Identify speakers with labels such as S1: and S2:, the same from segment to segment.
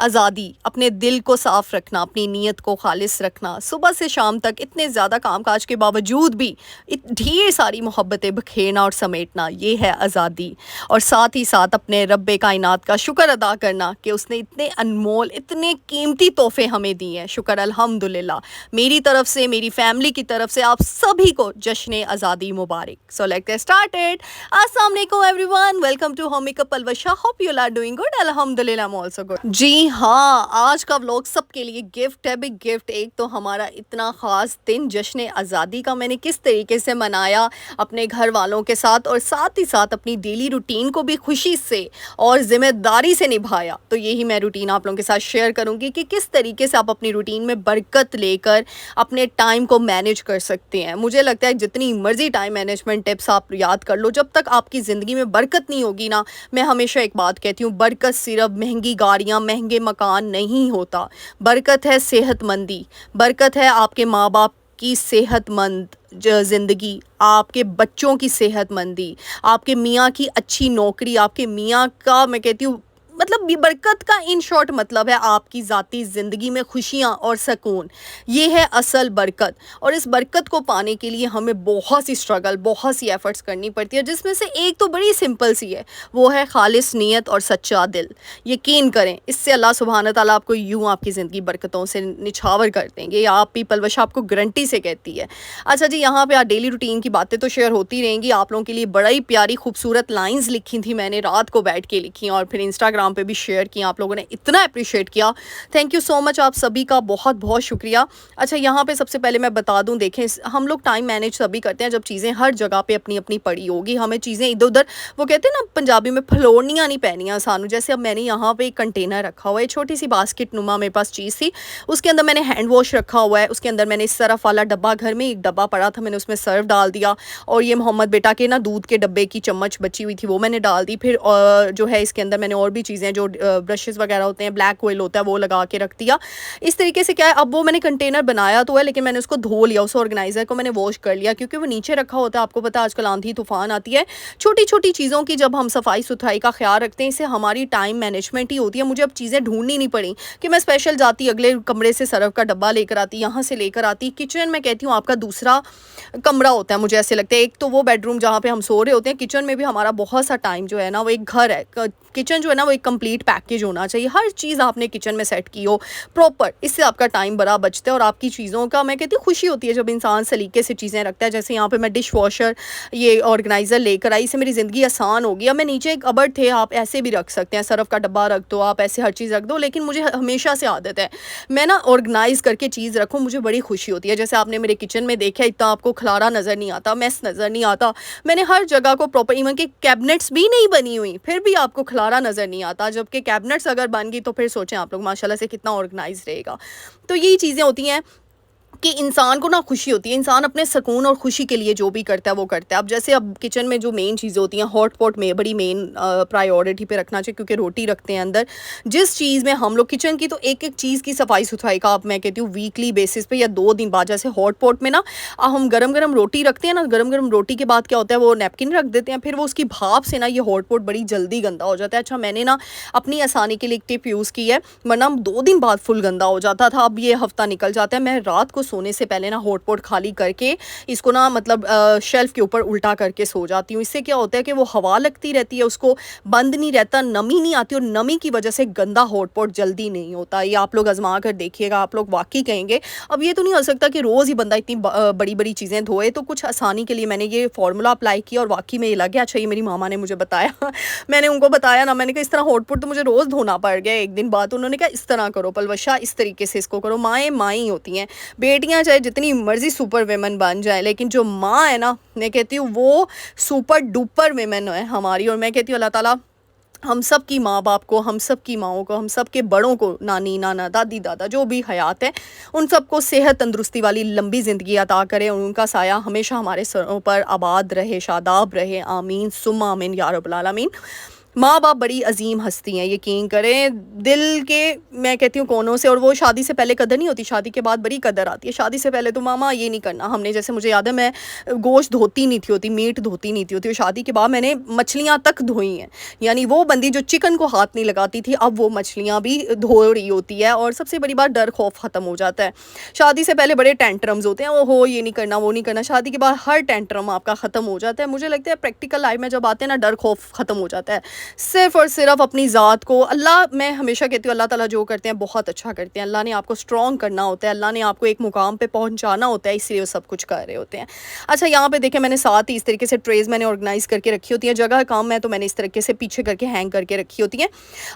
S1: आज़ादी, अपने दिल को साफ रखना, अपनी नीयत को खालिस रखना, सुबह से शाम तक इतने ज़्यादा कामकाज के बावजूद भी ढेर सारी मोहब्बतें बखेरना और समेटना, ये है आज़ादी। और साथ ही साथ अपने रब्बे कायनात का शुक्र अदा करना कि उसने इतने अनमोल, इतने कीमती तोहफे हमें दिए हैं। शुक्र अल्हम्दुलिल्लाह। मेरी तरफ से, मेरी फैमिली की तरफ से आप सभी को जश्न आज़ादी मुबारक। So let's started. अस्सलाम वालेकुम everyone, welcome to home makeup Alwasha. Hope you are doing good. अल्हम्दुलिल्लाह, आई एम आल्सो गुड। जी हाँ, आज का व्लॉग सबके लिए गिफ्ट है, बिग गिफ्ट। एक तो हमारा इतना ख़ास दिन जश्न आज़ादी का मैंने किस तरीके से मनाया अपने घर वालों के साथ, और साथ ही साथ अपनी डेली रूटीन को भी खुशी से और ज़िम्मेदारी से निभाया। तो यही मैं रूटीन आप लोगों के साथ शेयर करूँगी कि किस तरीके से आप अपनी रूटीन में बरकत लेकर अपने टाइम को मैनेज कर सकते हैं। मुझे लगता है जितनी मर्ज़ी टाइम मैनेजमेंट टिप्स आप याद कर लो, जब तक आपकी ज़िंदगी में बरकत नहीं होगी ना, मैं हमेशा एक बात कहती हूँ, बरकत सिर्फ महंगी गाड़ियाँ, महंगे मकान नहीं होता। बरकत है सेहतमंदी, बरकत है आपके माँ बाप की सेहतमंद ज़िंदगी, आपके बच्चों की सेहतमंदी, आपके मियाँ की अच्छी नौकरी, आपके मियाँ का, मैं कहती हूँ मतलब, ये बरकत का इन शॉर्ट मतलब है आपकी ज़ाती ज़िंदगी में खुशियाँ और सुकून। ये है असल बरकत। और इस बरकत को पाने के लिए हमें बहुत सी स्ट्रगल, बहुत सी एफ़र्ट्स करनी पड़ती है, जिसमें से एक तो बड़ी सिंपल सी है, वो है खालिस नीयत और सच्चा दिल। यकीन करें, इससे अल्लाह सुब्हान ताला आपको यूँ आपकी ज़िंदगी बरकतों से निछावर कर देंगे। या आप पीपल वश आपको गारंटी से कहती है। अच्छा जी, यहाँ पे डेली रूटीन की बातें तो शेयर होती रहेंगी। आप लोगों के लिए बड़ा ही प्यारी खूबसूरत लाइंस लिखी थी मैंने, रात को बैठ के लिखी, और फिर इंस्टाग्राम पे भी शेयर किया। आप लोगों ने इतना अप्रिशिएट किया, थैंक यू सो मच, आप सभी का बहुत बहुत शुक्रिया। अच्छा, यहाँ पे सबसे पहले मैं बता दूं, देखें, हम लोग टाइम मैनेज तभी करते हैं जब चीज़ें हर जगह पे अपनी अपनी पड़ी होगी। हमें चीज़ें इधर उधर, वो कहते हैं ना पंजाबी में, फलोड़नियाँ नहीं पैनियाँ सानू। जैसे अब मैंने यहाँ पे एक कंटेनर रखा हुआ है, छोटी सी बास्केट नुमा मेरे पास चीज़ थी, उसके अंदर मैंने हैंड वॉश रखा हुआ है, उसके अंदर मैंने सर्फ वाला डब्बा, घर में एक डब्बा पड़ा था, मैंने उसमें सर्फ डाल दिया, और ये मोहम्मद बेटा के ना दूध के डब्बे की चम्मच बची हुई थी, वो मैंने डाल दी। फिर जो है इसके अंदर मैंने और भी चीज़ें, जो ब्रशेस वगैरह होते हैं, ब्लैक ऑयल होता है, वो लगा के रख दिया। इस तरीके से क्या है, अब वो मैंने कंटेनर बनाया तो है, लेकिन मैंने उसको धो लिया, उस ऑर्गेनाइज़र को मैंने वॉश कर लिया, क्योंकि वो नीचे रखा होता है। आपको पता है आजकल आंधी तूफान आती है, छोटी छोटी चीज़ों की जब हम सफाई सुथराई का ख्याल रखते हैं, इससे हमारी टाइम मैनेजमेंट ही होती है। मुझे अब चीज़ें ढूंढनी नहीं पड़ी कि मैं स्पेशल जाती अगले कमरे से सर्फ का डब्बा लेकर आती, यहाँ से लेकर आती। किचन में कहती हूँ आपका दूसरा कमरा होता है, मुझे ऐसे लगता है। एक तो वो बेडरूम जहाँ पे हम सो रहे होते हैं, किचन में भी हमारा बहुत सा टाइम जो है ना, वो एक घर है। किचन जो है ना, वो एक कंप्लीट पैकेज होना चाहिए। हर चीज़ आपने किचन में सेट की हो प्रॉपर, इससे आपका टाइम बड़ा बचता है, और आपकी चीज़ों का, मैं कहती हूँ, खुशी होती है जब इंसान सलीके से चीज़ें रखता है। जैसे यहाँ पे मैं डिश वॉशर, ये ऑर्गेनाइज़र लेकर आई, इससे मेरी ज़िंदगी आसान हो गई। अब मैं नीचे एक कबर्ड थे, आप ऐसे भी रख सकते हैं, सर्फ का डब्बा रख दो, आप ऐसे हर चीज़ रख दो, लेकिन मुझे हमेशा से आदत है, मैं ना ऑर्गेनाइज़ करके चीज़ रखूँ, मुझे बड़ी खुशी होती है। जैसे आपने मेरे किचन में देखा, इतना आपको खलारा नज़र नहीं आता, मैस नज़र नहीं आता। मैंने हर जगह को प्रॉपर, इवन के कैबिनेट्स भी नहीं बनी हुई, फिर भी आपको खलारा नज़र नहीं आता। जबकि कैबिनेट्स अगर बन गई तो फिर सोचें आप लोग माशाल्लाह से कितना ऑर्गेनाइज रहेगा। तो यही चीज़ें होती हैं कि इंसान को ना खुशी होती है, इंसान अपने सुकून और खुशी के लिए जो भी करता है वो करता है। अब जैसे अब किचन में जो मेन चीज़ें होती हैं, हॉट पॉट में बड़ी मेन प्रायोरिटी पे रखना चाहिए, क्योंकि रोटी रखते हैं अंदर। जिस चीज़ में हम लोग किचन की, तो एक एक चीज़ की सफाई सुथराई का, आप, मैं कहती हूँ, वीकली बेसिस पे या 2 दिन बाद, जैसे हॉट पॉट में ना हम गरम गरम रोटी रखते हैं ना, गरम गरम रोटी के बाद क्या होता है, वो नैपकिन रख देते हैं, फिर वो उसकी भाप से ना ये हॉट पॉट बड़ी जल्दी गंदा हो जाता है। अच्छा, मैंने ना अपनी आसानी के लिए एक टिप यूज़ की है, वरना 2 दिन बाद फुल गंदा हो जाता था, अब ये हफ्ता निकल जाता है। मैं रात को सोने से पहले ना हॉट पॉट खाली करके इसको ना, मतलब शेल्फ के ऊपर उल्टा करके सो जाती हूँ। इससे क्या होता है कि वो हवा लगती रहती है, उसको बंद नहीं रहता, नमी नहीं आती, और नमी की वजह से गंदा हॉट पॉट जल्दी नहीं होता। ये आप लोग आजमा कर देखिएगा, आप लोग वाकई कहेंगे। अब ये तो नहीं हो सकता कि रोज़ ही बंदा इतनी बड़ी बड़ी चीज़ें धोए, तो कुछ आसानी के लिए मैंने ये फार्मूला अप्लाई किया, और वाकई में ये लग गया। अच्छा, ये मेरी मामा ने मुझे बताया मैंने उनको बताया ना, मैंने कहा इस तरह हॉट पॉट तो मुझे रोज़ धोना पड़ गया एक दिन बाद। उन्होंने कहा इस तरह करो पलवशा, इस तरीके से इसको करो। माएँ माँ ही होती हैं, बेटियाँ चाहे जितनी मर्जी सुपर वेमन बन जाए, लेकिन जो माँ है ना, मैं कहती हूँ वो सुपर डुपर वेमन है हमारी। और मैं कहती हूँ अल्लाह ताला हम सब की माँ बाप को, हम सब की माओं को, हम सब के बड़ों को, नानी नाना दादी दादा जो भी हयात है, उन सबको सेहत तंदुरुस्ती वाली लंबी ज़िंदगी अता करे, और उनका साया हमेशा हमारे सरों पर आबाद रहे, शादाब रहे। आमीन सुम्मा आमीन या रब्बल आलमीन। माँ बाप बड़ी अजीम हस्ती हैं, यकीन करें दिल के, मैं कहती हूँ कोनों से। और वो शादी से पहले कदर नहीं होती, शादी के बाद बड़ी कदर आती है। शादी से पहले तो मामा ये नहीं करना हमने, जैसे मुझे याद है मैं गोश्त धोती नहीं थी होती, मीट धोती नहीं थी होती। शादी के बाद मैंने मछलियाँ तक धोई हैं, यानी वो बंदी जो चिकन को हाथ नहीं लगाती थी अब वो मछलियाँ भी धो रही होती है। और सबसे बड़ी बात, डर खौफ ख़त्म हो जाता है। शादी से पहले बड़े टेंट्रम्स होते हैं, ओहो ये नहीं करना वो नहीं करना। शादी के बाद हर टेंट्रम आपका ख़त्म हो जाता है। मुझे लगता है प्रैक्टिकल लाइफ में जब आते हैं ना, डर खौफ ख़त्म हो जाता है। सिर्फ़ और सिर्फ अपनी ज़ात को अल्लाह, मैं हमेशा कहती हूँ अल्लाह ताला जो करते हैं बहुत अच्छा करते हैं। अल्लाह ने आपको स्ट्रॉन्ग करना होता है, अल्लाह ने आपको एक मुकाम पे पहुंचाना होता है, इसलिए वो सब कुछ कर रहे होते हैं। अच्छा यहाँ पे देखें, मैंने साथ ही इस तरीके से ट्रेज़ मैंने ऑर्गेनाइज़ करके रखी होती हैं। जगह कम है तो मैंने इस तरीके से पीछे करके हैंग करके रखी होती हैं।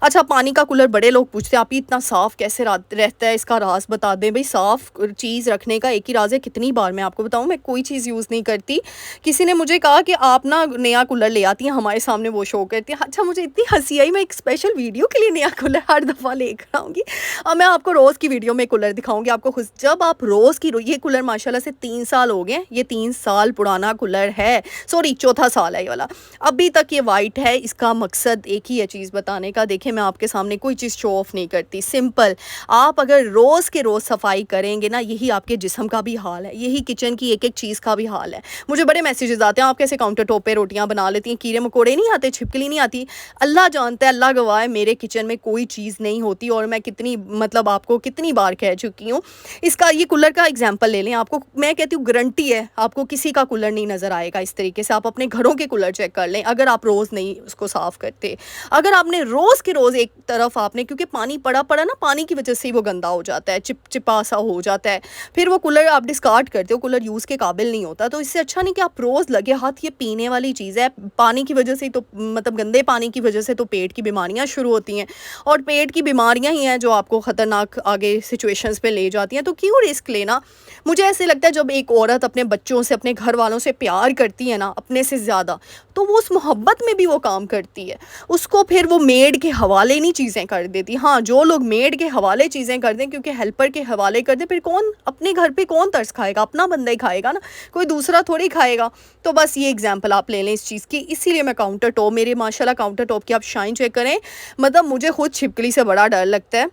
S1: अच्छा, पानी का कूलर बड़े लोग पूछते हैं आप ही इतना साफ़ कैसे रहता है, इसका राज बता दें। भाई साफ़ चीज़ रखने का एक ही राज है। कितनी बार मैं आपको बताऊँ, मैं कोई चीज़ यूज़ नहीं करती। किसी ने मुझे कहा कि आप ना नया कूलर ले आती हैं, हमारे सामने वो शो करती हैं। अच्छा, मुझे इतनी हंसी आई, मैं एक स्पेशल वीडियो के लिए नया कूलर हर दफ़ा लेकर आऊँगी और मैं आपको रोज़ की वीडियो में कूलर दिखाऊंगी आपको खुद। जब आप रोज़ की, ये कूलर माशाल्लाह से 3 साल हो गए, ये 3 साल पुराना कूलर है, सॉरी 4था साल है ये वाला, अभी तक ये वाइट है। इसका मकसद एक ही है चीज़ बताने का। देखिए मैं आपके सामने कोई चीज़ शो ऑफ नहीं करती, सिंपल। आप अगर रोज़ के रोज़ सफाई करेंगे ना, यही आपके जिस्म का भी हाल है, यही किचन की एक एक चीज़ का भी हाल है। मुझे बड़े मैसेजेस आते हैं, आप कैसे काउंटर टॉप पे रोटियां बना लेती हैं, कीड़े मकोड़े नहीं आते, छिपकली नहीं आती। अल्लाह जानता है, अल्लाह गवाह है, मेरे किचन में कोई चीज़ नहीं होती। और मैं कितनी, मतलब आपको कितनी बार कह चुकी हूँ। इसका, ये कूलर का एग्जांपल ले लें, आपको मैं कहती हूँ गारंटी है आपको किसी का कूलर नहीं नज़र आएगा इस तरीके से। आप अपने घरों के कूलर चेक कर लें, अगर आप रोज़ नहीं उसको साफ़ करते। अगर आपने रोज़ के रोज़ एक तरफ आपने, क्योंकि पानी पड़ा पड़ा ना, पानी की वजह से ही वो गंदा हो जाता है, चिपचिपा सा हो जाता है, फिर वो कूलर आप डिस्कार्ड करते हो, कूलर यूज़ के काबिल नहीं होता। तो इससे अच्छा नहीं कि आप रोज़ लगे हाथ, ये पीने वाली चीज़ है, पानी की वजह से ही तो, मतलब गंदे पानी की वजह से तो पेट की बीमारियां शुरू होती हैं। और पेट की बीमारियां ही हैं जो आपको ख़तरनाक आगे सिचुएशंस पे ले जाती हैं। तो क्यों रिस्क लेना। मुझे ऐसे लगता है जब एक औरत अपने बच्चों से, अपने घर वालों से प्यार करती है ना, अपने से ज़्यादा, तो वो उस मोहब्बत में भी वो काम करती है। उसको फिर वो मेड के हवाले नहीं चीज़ें कर देती। हाँ, जो लोग मेड के हवाले चीज़ें कर दें, क्योंकि हेल्पर के हवाले कर दें, फिर कौन अपने घर पे कौन तरस खाएगा, अपना बंदा ही खाएगा ना, कोई दूसरा थोड़ी खाएगा। तो बस ये एग्जांपल आप ले लें इस चीज़ की। इसीलिए मैं काउंटर टॉप, मेरे माशाल्लाह काउंटर टॉप की आप शाइन चेक करें, मतलब मुझे खुद छिपकली से बड़ा डर लगता है।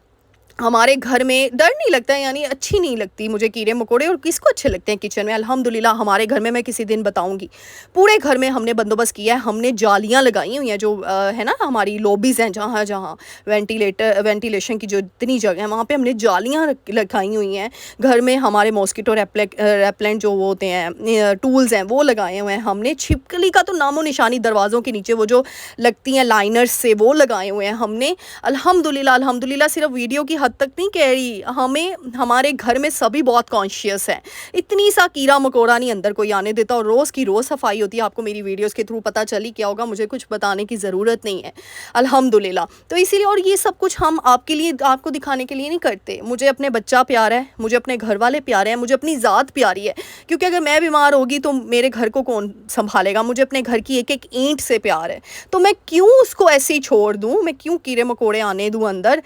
S1: हमारे घर में डर नहीं लगता है, यानी अच्छी नहीं लगती मुझे कीड़े मकोड़े। और किसको अच्छे लगते हैं किचन में, अल्हम्दुलिल्लाह हमारे घर में, मैं किसी दिन बताऊंगी, पूरे घर में हमने बंदोबस्त किया है। हमने जालियां लगाई हुई हैं जो है ना, हमारी लॉबीज़ हैं, जहाँ जहाँ वेंटिलेशन की जो इतनी जगह है, वहाँ पे हमने जालियां लगाई हुई हैं। घर में हमारे मॉस्किटो रेपलेंट जो वो होते हैं, टूल्स हैं, वो लगाए हुए हैं हमने। छिपकली का तो नामो निशानी, दरवाज़ों के नीचे वो जो लगती हैं लाइनर्स से, वो लगाए हुए हैं हमने। अल्हम्दुलिल्लाह अल्हम्दुलिल्लाह। सिर्फ वीडियो की हद तक नहीं कह रही, हमें, हमारे घर में सभी बहुत कॉन्शियस हैं। इतनी सा कीड़ा मकोड़ा नहीं अंदर कोई आने देता। और रोज़ की रोज़ सफाई होती है, आपको मेरी वीडियोस के थ्रू पता चली क्या होगा, मुझे कुछ बताने की ज़रूरत नहीं है, अल्हम्दुलिल्लाह। तो इसीलिए, और ये सब कुछ हम आपके लिए, आपको दिखाने के लिए नहीं करते। मुझे अपने बच्चा प्यारा है, मुझे अपने घर वाले प्यारे हैं, मुझे अपनी ज़ात प्यारी है, क्योंकि अगर मैं बीमार होगी तो मेरे घर को कौन संभालेगा। मुझे अपने घर की एक एक ईंट से प्यार है, तो मैं क्यों उसको ऐसे ही छोड़ दूँ, मैं क्यों कीड़े मकोड़े आने दूँ अंदर।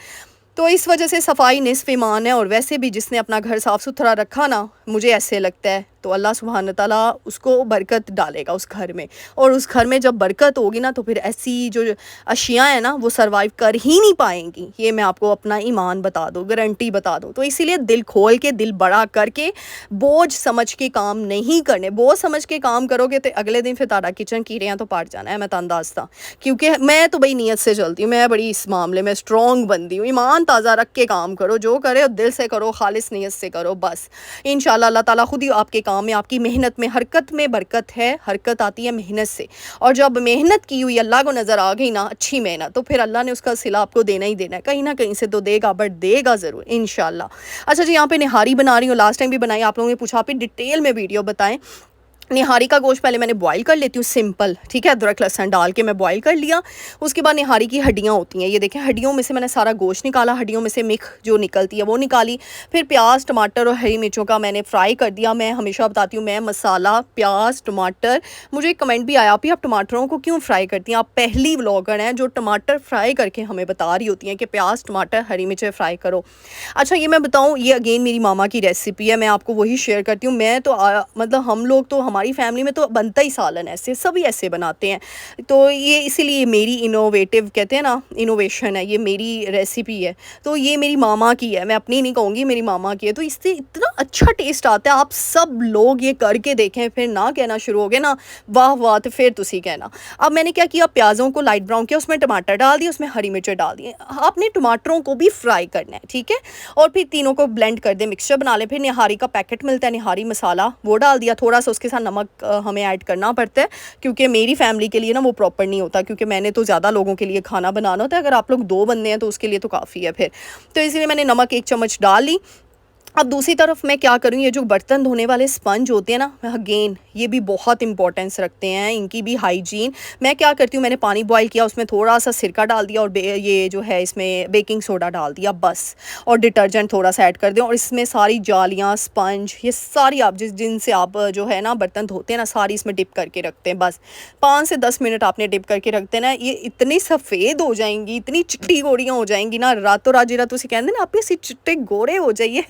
S1: तो इस वजह से सफाई निस्फ़ ईमान है। और वैसे भी जिसने अपना घर साफ़ सुथरा रखा ना, मुझे ऐसे लगता है तो अल्लाह सुब्हान ताला उसको बरकत डालेगा उस घर में। और उस घर में जब बरकत होगी ना, तो फिर ऐसी जो अशियाँ हैं ना, वो सरवाइव कर ही नहीं पाएंगी। ये मैं आपको अपना ईमान बता दूँ, गारंटी बता दूँ। तो इसीलिए दिल खोल के, दिल बड़ा करके, बोझ समझ के काम नहीं करने। बोझ समझ के काम करोगे तो अगले दिन फिर ताड़ा किचन कीड़ियाँ तो पाट जाना है, मैं अंदाज़ था। क्योंकि मैं तो भाई नीयत से चलती हूँ, मैं बड़ी इस मामले में स्ट्रॉन्ग बंदी हूँ। ईमान ताज़ा रख के काम करो, जो करे दिल से करो, खालिस नीयत से करो, बस इंशाल्लाह अल्लाह ताला खुद ही आपके काम में, आपकी मेहनत में, हरकत में बरकत है। हरकत आती है मेहनत से, और जब मेहनत की हुई अल्लाह को नज़र आ गई ना, अच्छी मेहनत, तो फिर अल्लाह ने उसका सिला आपको देना ही देना है, कहीं ना कहीं से तो देगा, बट देगा ज़रूर इंशाल्लाह। अच्छा जी, यहाँ पे निहारी बना रही हूँ, लास्ट टाइम भी बनाई, आप लोगों ने पूछा आप डिटेल में वीडियो बताएं। निहारी का गोश्त पहले मैंने बॉईल कर लेती हूँ, सिंपल, ठीक है, अदरक लहसुन डाल के मैं बॉईल कर लिया। उसके बाद निहारी की हड्डियाँ होती हैं, ये देखें, हड्डियों में से मैंने सारा गोश्त निकाला, हड्डियों में से मिख जो निकलती है वो निकाली। फिर प्याज, टमाटर और हरी मिर्चों का मैंने फ्राई कर दिया। मैं हमेशा बताती हूँ, मैं मसाला, प्याज, टमाटर, मुझे एक कमेंट भी आया, आप टमाटरों को क्यों फ्राई करती हैं। आप पहली व्लॉगर हैं जो टमाटर फ्राई करके हमें बता रही होती हैं कि प्याज, टमाटर, हरी मिर्चें फ्राई करो। अच्छा, ये मैं बताऊँ, ये अगेन मेरी मामा की रेसिपी है, मैं आपको वही शेयर करती हूँ। मैं तो मतलब हम लोग तो, हमारी फैमिली में तो बनता ही सालन ऐसे, सभी ऐसे बनाते हैं। तो ये इसीलिए मेरी इनोवेटिव कहते हैं ना, इनोवेशन है, ये मेरी रेसिपी है। तो ये मेरी मामा की है, मैं अपनी नहीं कहूँगी, मेरी मामा की है। तो इससे इतना अच्छा टेस्ट आता है, आप सब लोग ये करके देखें, फिर ना कहना शुरू हो गए ना वाह वाह, तो फिर तुसी कहना। अब मैंने क्या किया, प्याज़ों को लाइट ब्राउन किया, उसमें टमाटर डाल दिए, उसमें हरी मिर्च डाल दिए। आपने टमाटरों को भी फ्राई करना है, ठीक है। और फिर तीनों को ब्लेंड कर दे, मिक्सचर बना ले। फिर निहारी का पैकेट मिलता है, निहारी मसाला, वो डाल दिया। थोड़ा सा उसके साथ नमक हमें ऐड करना पड़ता है, क्योंकि मेरी फैमिली के लिए ना वो प्रॉपर नहीं होता, क्योंकि मैंने तो ज़्यादा लोगों के लिए खाना बनाना होता है। अगर आप लोग 2 बंदे हैं तो उसके लिए तो काफ़ी है फिर। तो इसलिए मैंने नमक 1 चम्मच डाल ली। अब दूसरी तरफ मैं क्या करूँ, ये जो बर्तन धोने वाले स्पंज होते हैं ना, अगेन ये भी बहुत इंपॉर्टेंस रखते हैं, इनकी भी हाइजीन। मैं क्या करती हूँ, मैंने पानी बॉईल किया, उसमें थोड़ा सा सिरका डाल दिया और ये जो है इसमें बेकिंग सोडा डाल दिया बस, और डिटर्जेंट थोड़ा सा ऐड कर दें। और इसमें सारी जालियाँ, स्पंज, ये सारी आप जिनसे आप जो है ना बर्तन धोते हैं ना, सारी इसमें डिप करके रखते हैं। बस 5 से 10 मिनट आपने डिप करके रखते हैं ना, ये इतनी सफ़ेद हो जाएंगी, इतनी चिट्टी गोरियाँ हो जाएंगी ना, रातों रात जिरा तुसी कहते हैं ना आप इसी चिट्टे गोरे हो जाइए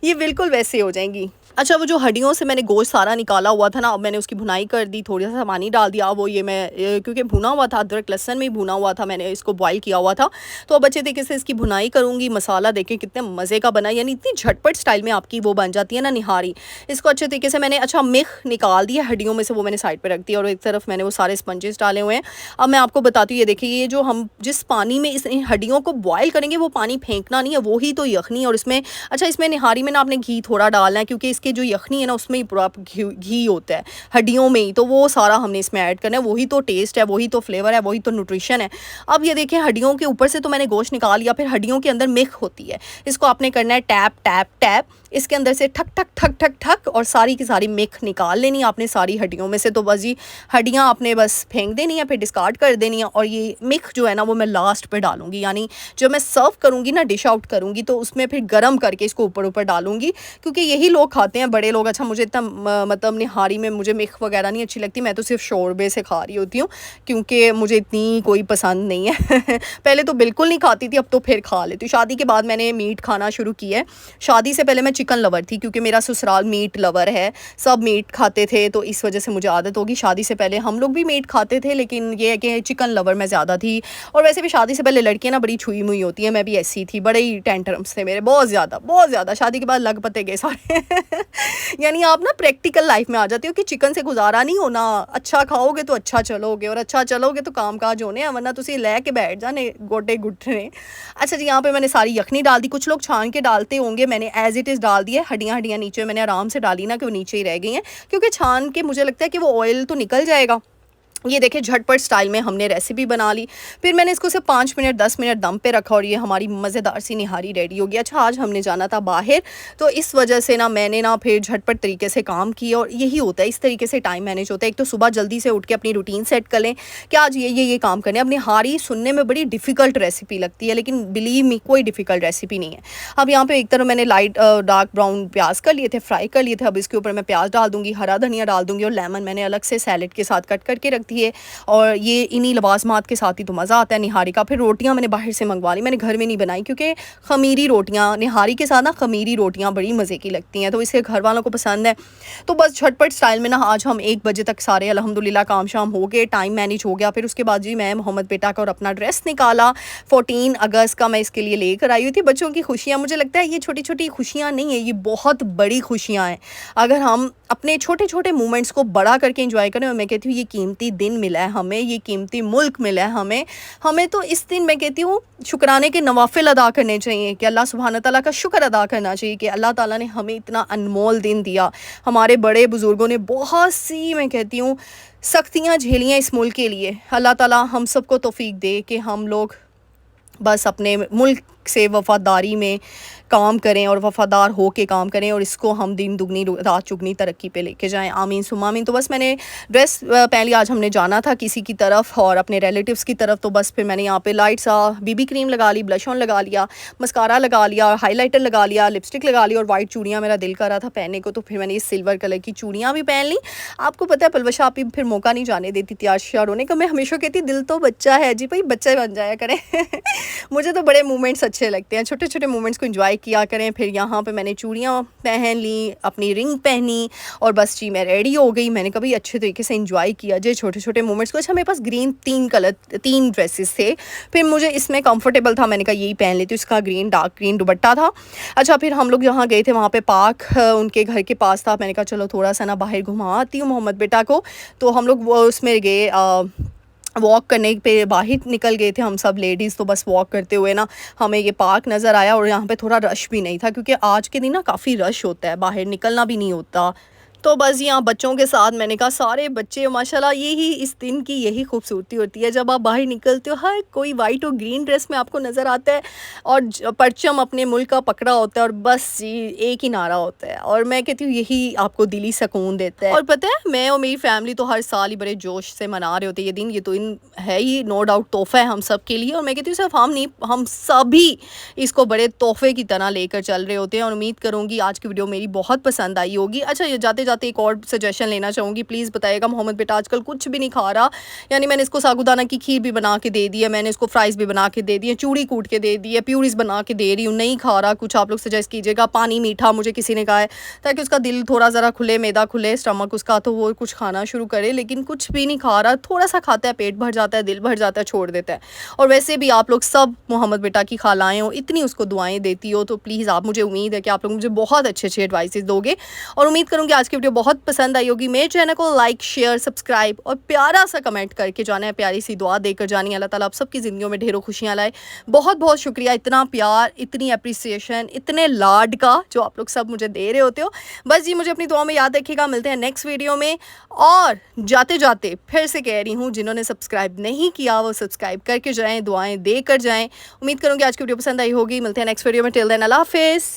S1: ये बिल्कुल वैसे हो जाएंगी। अच्छा, वो जो हड्डियों से मैंने गोश्त सारा निकाला हुआ था ना, अब मैंने उसकी भुनाई कर दी, थोड़ा सा पानी डाल दिया। वो ये मैं क्योंकि भुना हुआ था, अदरक लहसुन में भुना हुआ था, मैंने इसको बॉईल किया हुआ था। तो अब अच्छे तरीके से इसकी भुनाई करूँगी। मसाला देखें कितने मज़े का बना, यानी इतनी झटपट स्टाइल में आपकी वो बन जाती है ना निहारी। इसको अच्छे तरीके से मैंने अच्छा मिख निकाल दिया हड्डियों में से, वो मैंने साइड पर रख दिया। और एक तरफ मैंने वो सारे स्पंजेस डाले हुए हैं। अब मैं आपको बताती हूँ, ये देखिए, ये जो हम जिस पानी में इस हड्डियों को बॉयल करेंगे, वो पानी फेंकना नहीं है, वही तो यखनी। और इसमें अच्छा, इसमें निहारी में ना आपने घी थोड़ा डालना है, क्योंकि इसके जो यखनी है ना उसमें ही पूरा घी होता है, हड्डियों में ही। तो वो सारा हमने इसमें ऐड करना है, वही तो टेस्ट है, वही तो फ्लेवर है, वही तो न्यूट्रिशन है। अब ये देखें, हड्डियों के ऊपर से तो मैंने गोश्त निकाल लिया, फिर हड्डियों के अंदर मिख होती है, इसको आपने करना है टैप टैप टैप, इसके अंदर से ठक ठक ठक ठक ठक, और सारी की सारी मिख निकाल लेनी है आपने सारी हड्डियों में से। तो बस जी हड्डियाँ आपने बस फेंक देनी है, फिर डिस्कार्ड कर देनी है। और ये मिख जो है ना वो मैं लास्ट पे डालूंगी, यानी जब मैं सर्व करूँगी ना, डिश आउट करूँगी, तो उसमें फिर गर्म करके इसको ऊपर ऊपर डालूंगी, क्योंकि यही लोग खाते हैं, बड़े लोग। अच्छा, मुझे इतना मतलब निहारी में मुझे मिख वगैरह नहीं अच्छी लगती, मैं तो सिर्फ शोरबे से खा रही होती हूँ, क्योंकि मुझे इतनी कोई पसंद नहीं है पहले तो बिल्कुल नहीं खाती थी, अब तो फिर खा लेती हूँ। शादी के बाद मैंने मीट खाना शुरू किया है। शादी से पहले मैं चिकन लवर थी, क्योंकि मेरा ससुराल मीट लवर है, सब मीट खाते थे, तो इस वजह से मुझे आदत होगी। शादी से पहले हम लोग भी मीट खाते थे, लेकिन ये है कि चिकन लवर मैं ज़्यादा थी। और वैसे भी शादी से पहले लड़कियाँ ना बड़ी छुई मुई होती हैं, मैं भी ऐसी थी, बड़े ही टेंटरम्स थे मेरे, बहुत ज़्यादा। शादी के बाद लग पते गए सारे यानी आप ना प्रैक्टिकल लाइफ में आ जाते हो कि चिकन से गुजारा नहीं होना, अच्छा खाओगे तो अच्छा चलोगे, और अच्छा चलोगे तो काम काज होने हैं, वरना तुसी ले के बैठ जाने गोटे गुटने। अच्छा जी, यहाँ पे मैंने सारी यखनी डाल दी। कुछ लोग छान के डालते होंगे, मैंने एज इट इज़ डाल दिया। हड्डियाँ नीचे मैंने आराम से डाली ना, कि वो नीचे ही रह गई हैं, क्योंकि छान के मुझे लगता है कि वो ऑयल तो निकल जाएगा। ये देखिए, झटपट स्टाइल में हमने रेसिपी बना ली। फिर मैंने इसको सिर्फ 5 मिनट 10 मिनट दम पे रखा, और ये हमारी मज़ेदार सी निहारी रेडी हो गई। अच्छा, आज हमने जाना था बाहर, तो इस वजह से ना मैंने ना फिर झटपट तरीके से काम किया। और यही होता है, इस तरीके से टाइम मैनेज होता है। एक तो सुबह जल्दी से उठ के अपनी रूटीन सेट कर लें कि आज ये काम करने। अब निहारी सुनने में बड़ी डिफ़िकल्ट रेसिपी लगती है, लेकिन बिलीव मी कोई डिफ़िकल्ट रेसिपी नहीं है। अब यहाँ पर एक तरफ मैंने लाइट डार्क ब्राउन प्याज कर लिए थे, फ्राई कर लिए थे। अब इसके ऊपर मैं प्याज डाल दूँगी, हरा धनिया डाल दूँगी, और लेमन मैंने अलग से सैलेड के साथ कट करके रख दी है। और ये इन्हीं लवाजमात के साथ ही तो मज़ा आता है निहारी का। फिर रोटियां मैंने बाहर से मंगवा ली, मैंने घर में नहीं बनाई, क्योंकि खमीरी रोटियां निहारी के साथ ना, खमीरी रोटियां बड़ी मज़े की लगती हैं, तो इसके घर वालों को पसंद है। तो बस झटपट स्टाइल में ना आज हम 1 बजे तक सारे अल्हम्दुलिल्लाह काम शाम हो गए, टाइम मैनेज हो गया। फिर उसके बाद जी मैं मोहम्मद बेटा का और अपना ड्रेस निकाला, 14 अगस्त का मैं इसके लिए लेकर आई हुई थी। बच्चों की खुशियाँ, मुझे लगता है ये छोटी छोटी खुशियाँ नहीं है, ये बहुत बड़ी खुशियाँ हैं। अगर हम अपने छोटे छोटे मोमेंट्स को बड़ा करके एंजॉय करें, और मैं कहती हूँ ये कीमती दिन मिला है हमें, ये कीमती मुल्क मिला है हमें तो इस दिन मैं कहती हूँ शुक्राने के नवाफिल अदा करने चाहिए, कि अल्लाह सुब्हान ताला का शुक्र अदा करना चाहिए कि अल्लाह ताला ने हमें इतना अनमोल दिन दिया। हमारे बड़े बुज़ुर्गों ने बहुत सी मैं कहती हूँ सख्तियाँ झेलियाँ इस मुल्क के लिए। अल्लाह ताला हम सबको तौफीक दे कि हम लोग बस अपने मुल्क से वफ़ादारी में काम करें, और वफ़ादार हो के काम करें, और इसको हम दिन दुगनी रात चुगनी तरक्की पे लेके जाएं। आमीन सुम्मा आमीन। तो बस मैंने ड्रेस पहन लिया, आज हमने जाना था किसी की तरफ और अपने रिलेटिव्स की तरफ। तो बस फिर मैंने यहाँ पे लाइट सा बीबी क्रीम लगा ली, ब्लश ऑन लगा लिया, मस्कारा लगा लिया, हाईलाइटर लगा लिया, लिपस्टिक लगा ली, और वाइट चूड़ियाँ मेरा दिल कर रहा था पहनने को, तो फिर मैंने ये सिल्वर कलर की चूड़ियाँ भी पहन ली। आपको पता है पलवशा आप फिर मौका नहीं जाने देती तैयार श्यार होने का। मैं हमेशा कहती दिल तो बच्चा है जी, भाई बच्चा बन जाया करें मुझे तो बड़े मोमेंट्स अच्छे लगते हैं, छोटे छोटे मोमेंट्स को एंजॉय किया करें। फिर यहाँ पे मैंने चूड़ियाँ पहन ली, अपनी रिंग पहनी और बस जी मैं रेडी हो गई। मैंने कभी अच्छे तरीके से इंजॉय किया जे छोटे छोटे मोमेंट्स को। अच्छा मेरे पास ग्रीन 3 ड्रेसेस थे, फिर मुझे इसमें कंफर्टेबल था, मैंने कहा यही पहन लेती हूँ। इसका ग्रीन डार्क ग्रीन दुपट्टा था। अच्छा फिर हम लोग जहाँ गए थे वहाँ पे पार्क उनके घर के पास था। मैंने कहा चलो थोड़ा सा ना बाहर घुमा आती हूँ मोहम्मद बेटा को। तो हम लोग वो उसमें गए, वॉक करने पे बाहर निकल गए थे हम सब लेडीज़। तो बस वॉक करते हुए ना हमें ये पार्क नज़र आया और यहाँ पे थोड़ा रश भी नहीं था, क्योंकि आज के दिन ना काफ़ी रश होता है, बाहर निकलना भी नहीं होता। तो बस यहाँ बच्चों के साथ मैंने कहा सारे बच्चे माशाल्लाह, यही इस दिन की यही खूबसूरती होती है जब आप बाहर निकलते हो, हर कोई वाइट और ग्रीन ड्रेस में आपको नज़र आता है और परचम अपने मुल्क का पकड़ा होता है और बस जी एक ही नारा होता है। और मैं कहती हूँ यही आपको दिली सुकून देता है। और पता है मैं और मेरी फैमिली तो हर साल ही बड़े जोश से मना रहे होते हैं ये दिन। ये तो इन है ही नो डाउट तोहफ़ा है हम सब के लिए, और मैं कहती हूँ सिर्फ हम नहीं, हम सभी इसको बड़े तोहफ़े की तरह लेकर चल रहे होते हैं। और उम्मीद करूँगी आज की वीडियो मेरी बहुत पसंद आई होगी। अच्छा ये जाते जाते एक और सजेशन लेना चाहूँगी, प्लीज़ बताइएगा मोहम्मद बेटा आजकल कुछ भी नहीं खा रहा। यानी मैंने इसको साबूदाना की खीर भी बना के दे दी है, मैंने इसको फ्राइज़ भी बना के दे दी है, चूड़ी कूट के दे दी है, प्यूरीज बना के दे रही हूँ, नहीं खा रहा। कुछ आप लोग सजेस्ट कीजिएगा। पानी मीठा मुझे किसी ने कहा है, ताकि उसका दिल थोड़ा ज़रा खुले, मैदा खुले, स्टमक उसका, तो वो कुछ खाना शुरू करे। लेकिन कुछ भी नहीं खा रहा, थोड़ा सा खाता है, पेट भर जाता है, दिल भर जाता है, छोड़ देता है। और वैसे भी आप लोग सब मोहम्मद बेटा की खालाएँ हो, इतनी उसको दुआएँ देती हो, तो प्लीज़ आप, मुझे उम्मीद है कि आप लोग मुझे बहुत अच्छे अच्छे एडवाइसेस दोगे। और उम्मीद करूँगी आज की वीडियो बहुत पसंद आई होगी। मेरे चैनल को लाइक शेयर सब्सक्राइब और प्यारा सा कमेंट करके जाना है, प्यारी सी दुआ देकर जानी है। अल्लाह ताला आप सबकी ज़िंदगियों में ढेरों खुशियाँ लाए। बहुत बहुत शुक्रिया, इतना प्यार, इतनी अप्रिसिएशन, इतने लाड का जो आप लोग सब मुझे दे रहे होते हो। बस जी मुझे अपनी दुआ में याद रखिएगा। मिलते हैं नेक्स्ट वीडियो में। और जाते जाते फिर से कह रही हूँ, जिन्होंने सब्सक्राइब नहीं किया वो सब्सक्राइब करके जाएँ, दुआएँ देकर जाएँ। उम्मीद करूँगी आज की वीडियो पसंद आई होगी। मिलते हैं नेक्स्ट वीडियो में। टिल देन अल्लाह हाफिज़।